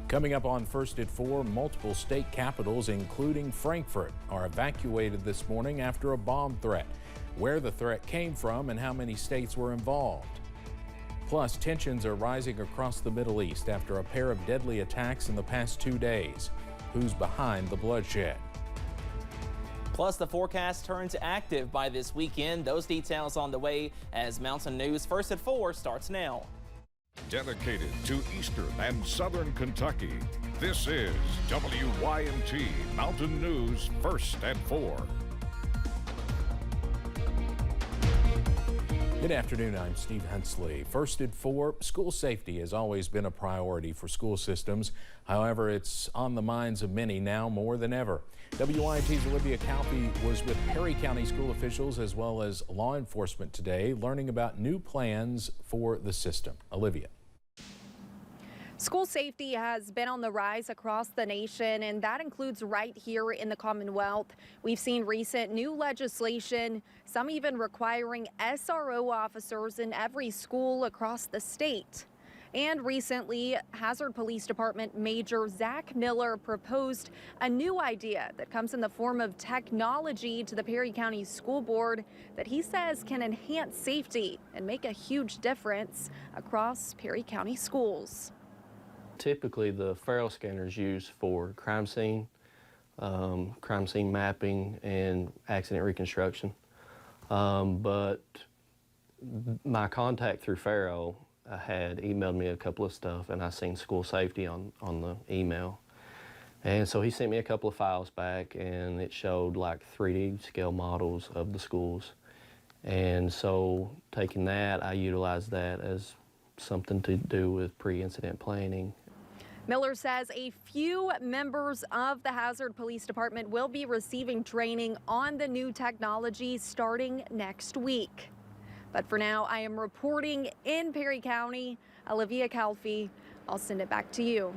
Coming up on First at 4, multiple state capitals, including Frankfurt, are evacuated this morning after a bomb threat. Where the threat came from and how many states were involved. Plus, tensions are rising across the Middle East after a pair of deadly attacks in the past 2 days. Who's behind the bloodshed? Plus, the forecast turns active by this weekend. Those details on the way as Mountain News First at 4 starts now. Dedicated to Eastern and Southern Kentucky, this is WYMT Mountain News First at 4. Good afternoon, I'm Steve Hensley. First at 4, school safety has always been a priority for school systems. However, it's on the minds of many now more than ever. WYMT's Olivia Calfee was with Perry County school officials as well as law enforcement today, learning about new plans for the system. Olivia. School safety has been on the rise across the nation, and that includes right here in the Commonwealth. We've seen recent new legislation, some even requiring SRO officers in every school across the state. And recently, Hazard Police Department Major Zach Miller proposed a new idea that comes in the form of technology to the Perry County School Board that he says can enhance safety and make a huge difference across Perry County schools. Typically, the Faro scanner is used for crime scene mapping, and accident reconstruction. But my contact through Faro had emailed me a couple of stuff, and I seen school safety on the email. And so he sent me a couple of files back, and it showed like 3D scale models of the schools. And so taking that, I utilized that as something to do with pre-incident planning. Miller says a few members of the Hazard Police Department will be receiving training on the new technology starting next week. But for now, I am reporting in Perry County. Olivia Calfee, I'll send it back to you.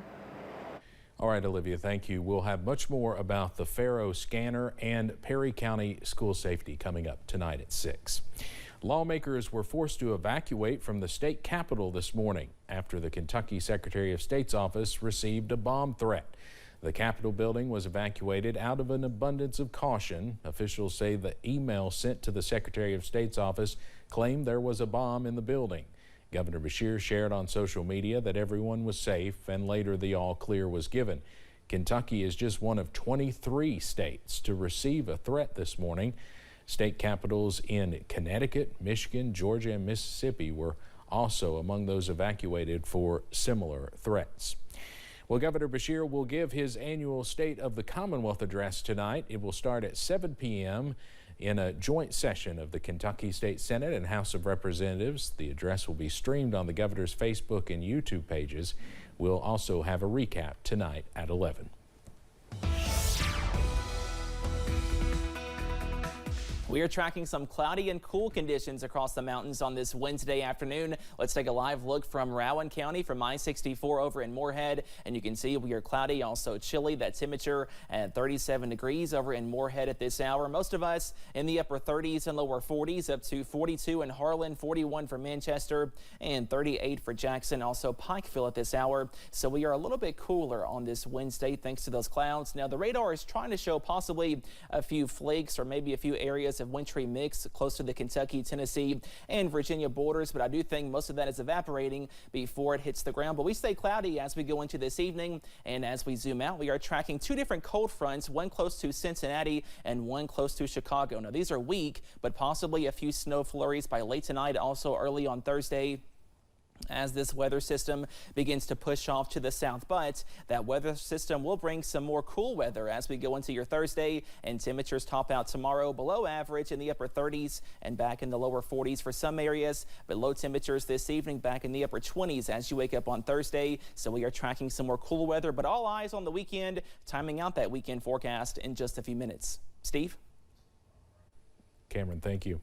All right, Olivia, thank you. We'll have much more about the Faro scanner and Perry County school safety coming up tonight at 6. Lawmakers were forced to evacuate from the state capitol this morning after the Kentucky Secretary of State's office received a bomb threat. The Capitol building was evacuated out of an abundance of caution. Officials say the email sent to the Secretary of State's office claimed there was a bomb in the building. Governor Beshear shared on social media that everyone was safe, and later the all clear was given. Kentucky is just one of 23 states to receive a threat this morning. State capitals in Connecticut, Michigan, Georgia, and Mississippi were also among those evacuated for similar threats. Well, Governor Beshear will give his annual State of the Commonwealth address tonight. It will start at 7 p.m. in a joint session of the Kentucky State Senate and House of Representatives. The address will be streamed on the governor's Facebook and YouTube pages. We'll also have a recap tonight at 11. We are tracking some cloudy and cool conditions across the mountains on this Wednesday afternoon. Let's take a live look from Rowan County from I-64 over in Moorhead. And you can see we are cloudy, also chilly. That temperature at 37 degrees over in Moorhead at this hour. Most of us in the upper 30s and lower 40s, up to 42 in Harlan, 41 for Manchester, and 38 for Jackson, also Pikeville at this hour. So we are a little bit cooler on this Wednesday thanks to those clouds. Now the radar is trying to show possibly a few flakes or maybe a few areas of wintry mix close to the Kentucky, Tennessee, and Virginia borders, but I do think most of that is evaporating before it hits the ground. But we stay cloudy as we go into this evening, and as we zoom out, we are tracking two different cold fronts, one close to Cincinnati and one close to Chicago. Now these are weak, but possibly a few snow flurries by late tonight, also early on Thursday, as this weather system begins to push off to the south. But that weather system will bring some more cool weather as we go into your Thursday, and temperatures top out tomorrow below average in the upper 30s and back in the lower 40s for some areas, but low temperatures this evening back in the upper 20s as you wake up on Thursday. So we are tracking some more cool weather, but all eyes on the weekend, timing out that weekend forecast in just a few minutes. Steve? Cameron, thank you.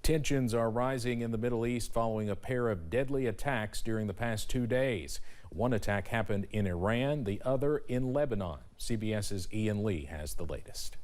Tensions are rising in the Middle East following a pair of deadly attacks during the past 2 days. One attack happened in Iran, the other in Lebanon. CBS's Ian Lee has the latest.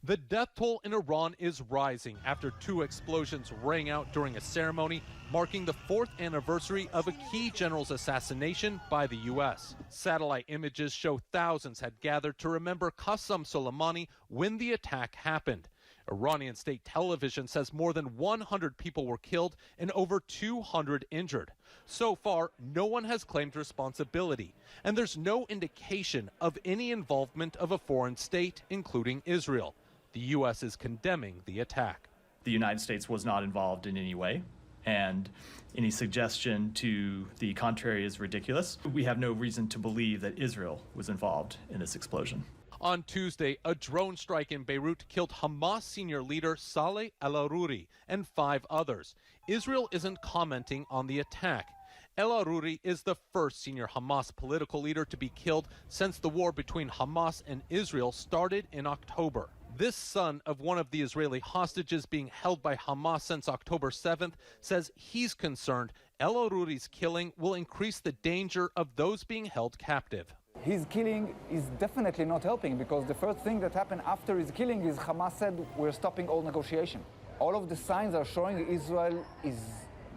The death toll in Iran is rising after 2 explosions rang out during a ceremony marking the 4th anniversary of a key general's assassination by the U.S. Satellite images show thousands had gathered to remember Qasem Soleimani when the attack happened. Iranian state television says more than 100 people were killed and over 200 injured. So far, no one has claimed responsibility, and there's no indication of any involvement of a foreign state, including Israel. The U.S. is condemning the attack. The United States was not involved in any way, and any suggestion to the contrary is ridiculous. We have no reason to believe that Israel was involved in this explosion. On Tuesday, a drone strike in Beirut killed Hamas senior leader Saleh al-Aruri and 5 others. Israel isn't commenting on the attack. El-Aruri is the first senior Hamas political leader to be killed since the war between Hamas and Israel started in October. This son of one of the Israeli hostages being held by Hamas since October 7th says he's concerned El-Aruri's killing will increase the danger of those being held captive. His killing is definitely not helping, because the first thing that happened after his killing is Hamas said we're stopping all negotiation. All of the signs are showing Israel is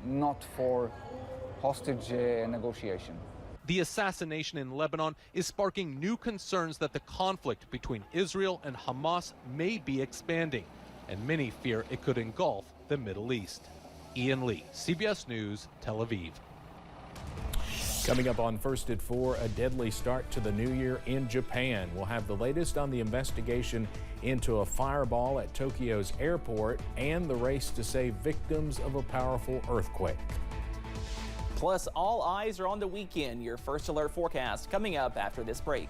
not for hostage negotiation. The assassination in Lebanon is sparking new concerns that the conflict between Israel and Hamas may be expanding, and many fear it could engulf the Middle East. Ian Lee, CBS News, Tel Aviv. Coming up on First at 4, a deadly start to the new year in Japan. We'll have the latest on the investigation into a fireball at Tokyo's airport and the race to save victims of a powerful earthquake. Plus, all eyes are on the weekend. Your First Alert forecast coming up after this break.